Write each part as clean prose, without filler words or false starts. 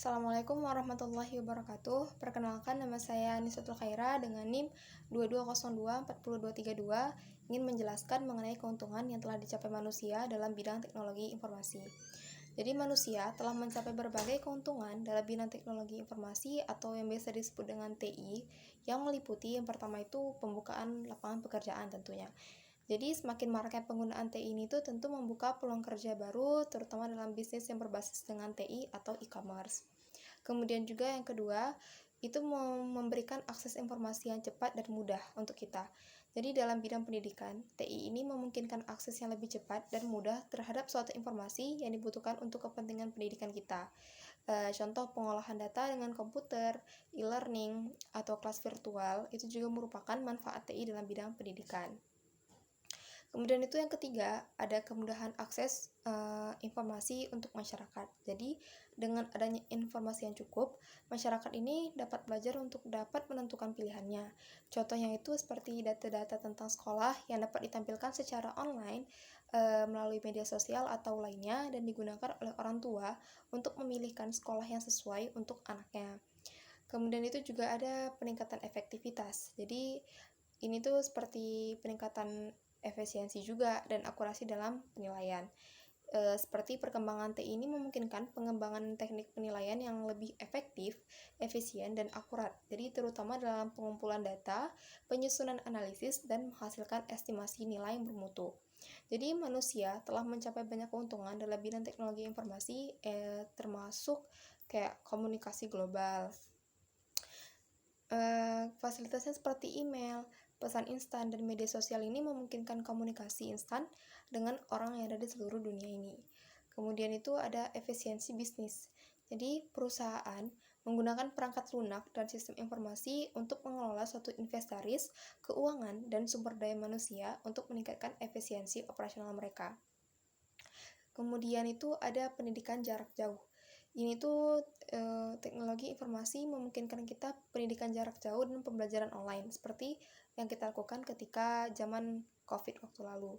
Assalamualaikum warahmatullahi wabarakatuh. Perkenalkan, nama saya Nisatul Khaira dengan NIM 2202402232, ingin menjelaskan mengenai keuntungan yang telah dicapai manusia dalam bidang teknologi informasi. Jadi manusia telah mencapai berbagai keuntungan dalam bidang teknologi informasi atau yang biasa disebut dengan TI, yang meliputi yang pertama itu pembukaan lapangan pekerjaan tentunya. Jadi semakin maraknya penggunaan TI ini tuh tentu membuka peluang kerja baru, terutama dalam bisnis yang berbasis dengan TI atau e-commerce. Kemudian juga yang kedua, itu memberikan akses informasi yang cepat dan mudah untuk kita. Jadi dalam bidang pendidikan, TI ini memungkinkan akses yang lebih cepat dan mudah terhadap suatu informasi yang dibutuhkan untuk kepentingan pendidikan kita. Contoh pengolahan data dengan komputer, e-learning, atau kelas virtual, itu juga merupakan manfaat TI dalam bidang pendidikan. Kemudian itu yang ketiga, ada kemudahan akses informasi untuk masyarakat. Jadi, dengan adanya informasi yang cukup, masyarakat ini dapat belajar untuk dapat menentukan pilihannya. Contohnya itu seperti data-data tentang sekolah yang dapat ditampilkan secara online melalui media sosial atau lainnya dan digunakan oleh orang tua untuk memilihkan sekolah yang sesuai untuk anaknya. Kemudian itu juga ada peningkatan efektivitas. Jadi, ini tuh seperti peningkatan efisiensi juga dan akurasi dalam penilaian. Seperti perkembangan TI ini memungkinkan pengembangan teknik penilaian yang lebih efektif, efisien, dan akurat. Jadi terutama dalam pengumpulan data, penyusunan analisis, dan menghasilkan estimasi nilai yang bermutu. Jadi manusia telah mencapai banyak keuntungan dalam bidang teknologi informasi, termasuk kayak komunikasi global. Fasilitasnya seperti email, pesan instan, dan media sosial ini memungkinkan komunikasi instan dengan orang yang ada di seluruh dunia ini. Kemudian itu ada efisiensi bisnis. Jadi perusahaan menggunakan perangkat lunak dan sistem informasi untuk mengelola suatu inventaris, keuangan, dan sumber daya manusia untuk meningkatkan efisiensi operasional mereka. Kemudian itu ada pendidikan jarak jauh. Ini tuh teknologi informasi memungkinkan kita pendidikan jarak jauh dan pembelajaran online seperti yang kita lakukan ketika zaman COVID waktu lalu.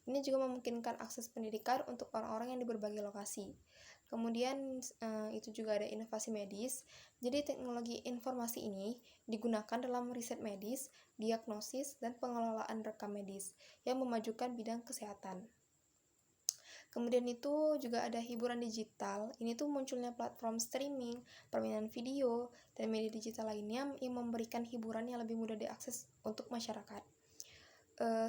Ini juga memungkinkan akses pendidikan untuk orang-orang yang di berbagai lokasi. Kemudian itu juga ada inovasi medis. Jadi teknologi informasi ini digunakan dalam riset medis, diagnosis, dan pengelolaan rekam medis yang memajukan bidang kesehatan. Kemudian itu juga ada hiburan digital. Ini tuh munculnya platform streaming, permainan video, dan media digital lainnya yang memberikan hiburan yang lebih mudah diakses untuk masyarakat.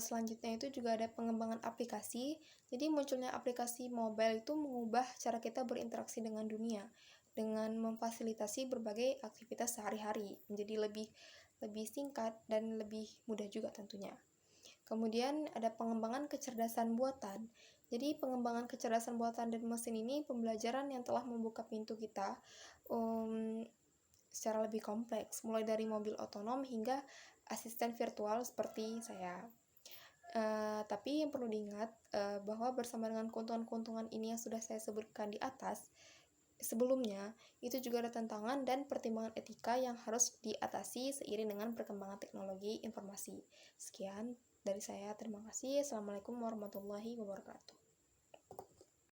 Selanjutnya itu juga ada pengembangan aplikasi. Jadi munculnya aplikasi mobile itu mengubah cara kita berinteraksi dengan dunia dengan memfasilitasi berbagai aktivitas sehari-hari menjadi lebih singkat dan lebih mudah juga tentunya. Kemudian ada pengembangan kecerdasan buatan. Jadi pengembangan kecerdasan buatan dan mesin ini pembelajaran yang telah membuka pintu kita secara lebih kompleks, mulai dari mobil otonom hingga asisten virtual seperti saya. Tapi yang perlu diingat bahwa bersama dengan keuntungan-keuntungan ini yang sudah saya sebutkan di atas, sebelumnya itu juga ada tantangan dan pertimbangan etika yang harus diatasi seiring dengan perkembangan teknologi informasi. Sekian dari saya, terima kasih. Assalamualaikum warahmatullahi wabarakatuh.